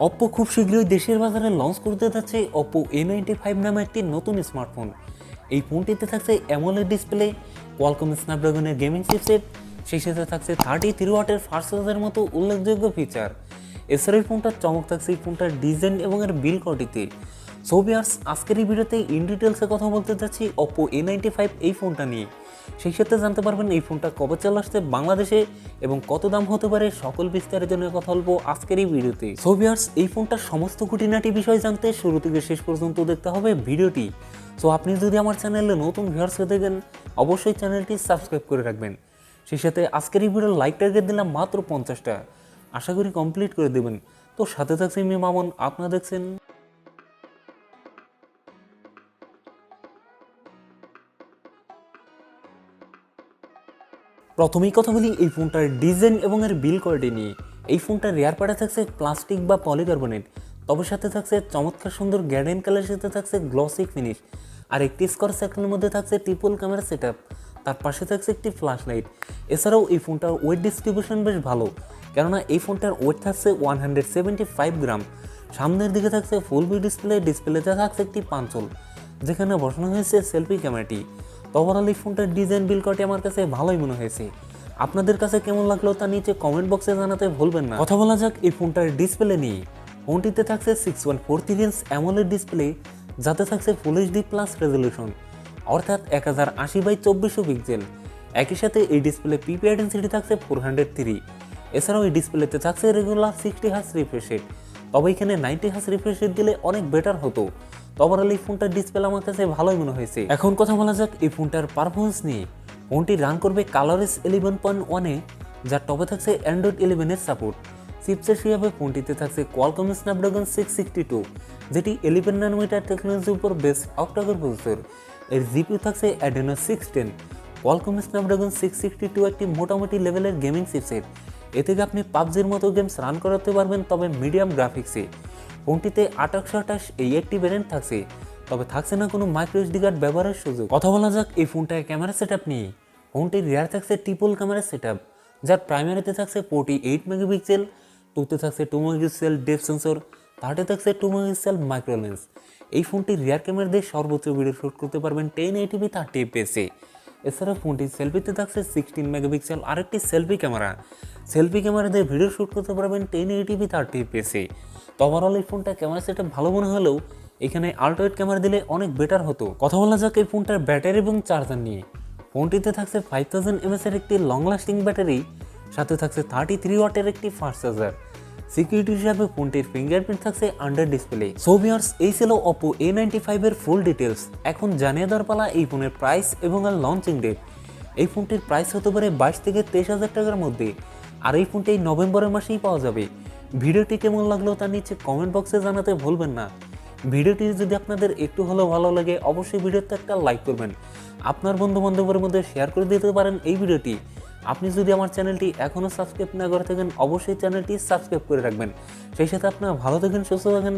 Oppo খুব শীঘ্রই দেশের বাজারে লঞ্চ করতে যাচ্ছে অপ্পো A95 নামে একটি নতুন স্মার্টফোন। এই ফোনটিতে থাকছে অ্যামোলেড ডিসপ্লে, কোয়ালকম স্ন্যাপড্রাগনের গেমিং চিপসেট, সেই সাথে থাকছে 33 ওয়াটের ফাস্ট চার্জারের মতো উল্লেখযোগ্য ফিচার। এছাড়া এই ফোনটার চমক থাকছে এই ফোনটার ডিজাইন এবং এর বিল কোয়ালিটিতে। সো ভিউয়ার্স, আজকের এই ভিডিওতে ইন ডিটেলসে কথা বলতে যাচ্ছি অপ্পো A95 এই ফোনটা নিয়ে। সেই সাথে জানতে পারবেন এই ফোনটা কবে চলে আসছে বাংলাদেশে এবং কত দাম হতে পারে, সকল বিস্তারিত নিয়ে কথা বলবো আজকের এই ভিডিওতে। সো ভিউয়ার্স, এই ফোনটার সমস্ত খুঁটিনাটি বিষয় জানতে শুরু থেকে শেষ পর্যন্ত দেখতে হবে ভিডিওটি। সো আপনি যদি আমার চ্যানেলে নতুন ভিউয়ার্স হয়ে থাকেন, অবশ্যই চ্যানেলটি সাবস্ক্রাইব করে রাখবেন। সেই সাথে আজকের এই ভিডিওর লাইক টার্গেট দিলাম মাত্র 50টা, আশা করি কমপ্লিট করে দেবেন। তো সাথে থাকছে আমি মামুন, আপনারা দেখছেন। প্রথমেই কথা বলি এই ফোনটার ডিজাইন এবং এর বিল কোয়ালিটি নিয়ে। এই ফোনটার রেয়ার পার্টে থাকছে প্লাস্টিক বা পলিকার্বনেট, তবে সাথে থাকছে চমৎকার সুন্দর গ্যাডেন কালারের সাথে থাকছে গ্লসি ফিনিশ, আর একটি স্কোয়ার সার্কেলের মধ্যে থাকছে ট্রিপল ক্যামেরা সেটআপ, তার পাশে থাকছে একটি ফ্ল্যাশ লাইট। এছাড়াও এই ফোনটার ওয়েট ডিস্ট্রিবিউশন বেশ ভালো, কেননা এই ফোনটার ওয়েট থাকছে 175 গ্রাম। সামনের দিকে থাকছে ফুল ভি ডিসপ্লেতে থাকছে একটি পাঞ্চল, যেখানে বসানো হয়েছে সেলফি ক্যামেরাটি। ওভারঅল এই ফোনটার ডিজাইন বিল কোয়ালিটি আমার কাছে ভালোই মনে হয়েছে। আপনাদের কাছে কেমন লাগলো তা নিচে কমেন্ট বক্সে জানাতে ভুলবেন না। কথা বলা যাক এই ফোনটার ডিসপ্লে নিয়ে। ফোনটিতে থাকছে 6143 ইঞ্চ অ্যামোলেড ডিসপ্লে, যাতে থাকছে ফুল এইচডি প্লাস রেজলিউশন, অর্থাৎ 1080x2400 পিক্সেল। একই সাথে এই ডিসপ্লে পিপিআই ডেনসিটি থাকছে 403। এছাড়াও এই ডিসপ্লেতে থাকছে রেগুলার 60 হার্জ রিফ্রেশ রেট, তবে এখানে 90 হার্জ রিফ্রেশ রেট দিলে অনেক বেটার হতো। ওভারঅল এই ফোনটার ডিসপ্লে আমার কাছে ভালোই মনে হয়েছে। এখন কথা বলা যাক এই ফোনটার পারফরমেন্স নিয়ে। ফোনটি রান করবে ColorOS 11.1-এ, যার টপে থাকছে অ্যান্ড্রয়েড 11-এর সাপোর্ট। চিপসেট হিসাবে ফোনটিতে থাকছে কোয়ালকম স্ন্যাপড্রাগন 662, যেটি 11 ন্যানোমিটার টেকনোলজির উপর বেস্ট অক্টাকোর প্রসেসর। এর জিপিইউ থাকছে Adreno 610। কোয়ালকম স্ন্যাপড্রাগন 662 একটি মোটামুটি লেভেলের গেমিং চিপসেট। এ থেকে আপনি পাবজির মতো গেমস রান করাতে পারবেন, তবে মিডিয়াম গ্রাফিক্সে। ফোনটিতে 2828 এই একটি ভ্যারিয়েন্ট থাকছে, তবে থাকছে না কোনো মাইক্রো এসডি কার্ড ব্যবহারের সুযোগ। কথা বলা যাক এই ফোনটায় ক্যামেরা সেটআপ নিয়ে। ফোনটির রিয়ার থাকছে ট্রিপল ক্যামেরা সেটআপ, যার প্রাইমারিতে থাকছে 48 মেগাপিক্সেল, টুতে থাকছে 2 মেগাপিক্সেল ডেপথ সেন্সর, থার্ডে থাকছে 2 মেগাপিক্সেল মাইক্রো লেন্স। এই ফোনটির রিয়ার ক্যামেরা দিয়ে সর্বোচ্চ ভিডিও শুট করতে পারবেন 1080p 30 fps-এ। এছাড়া ফোনটির সেলফিতে থাকছে 16 মেগাপিক্সেল আরেকটি সেলফি ক্যামেরা। সেলফি ক্যামেরা দিয়ে ভিডিও শুট করতে পারবেন 1080p 30 fps-এ। তো ওভারঅল এই ফোনটা ক্যামেরা সেটআপ ভালো মনে হলেও এখানে আল্ট্রাওয়াইড ক্যামেরা দিলে অনেক বেটার হতো। কথা বলা যাক এই ফোনটার ব্যাটারি এবং চার্জার নিয়ে। ফোনটিতে থাকছে 5000 mAh এর একটি লং লাস্টিং ব্যাটারি, সাথে থাকছে 33 ওয়াটের একটি ফাস্ট চার্জার। সিকিউরিটি হিসাবে ফোনটির ফিঙ্গারপ্রিন্ট থাকছে আন্ডার ডিসপ্লে। সো ভিউয়ার্স, এই ছিল অপ্পো A95 এর ফুল ডিটেলস। এখন জানিয়ে দেওয়ার পালা এই ফোনের প্রাইস এবং এর লঞ্চিং ডেট। এই ফোনটির প্রাইস হতে পারে 22 থেকে 23 হাজার টাকার মধ্যে, আর এই ফোনটি এই নভেম্বরের মাসেই পাওয়া যাবে। ভিডিওটি কেমন লাগলো তা নিচে কমেন্ট বক্সে জানাতে ভুলবেন না। ভিডিওটি যদি আপনাদের একটু হলেও ভালো লাগে, অবশ্যই ভিডিওতে একটা লাইক করবেন। আপনার বন্ধু বান্ধবের মধ্যে শেয়ার করে দিতে পারেন এই ভিডিওটি। আপনি যদি আমার চ্যানেলটি এখনও সাবস্ক্রাইব না করে থাকেন, অবশ্যই চ্যানেলটি সাবস্ক্রাইব করে রাখবেন। সেই সাথে আপনারা ভালো থাকেন, সুস্থ থাকেন।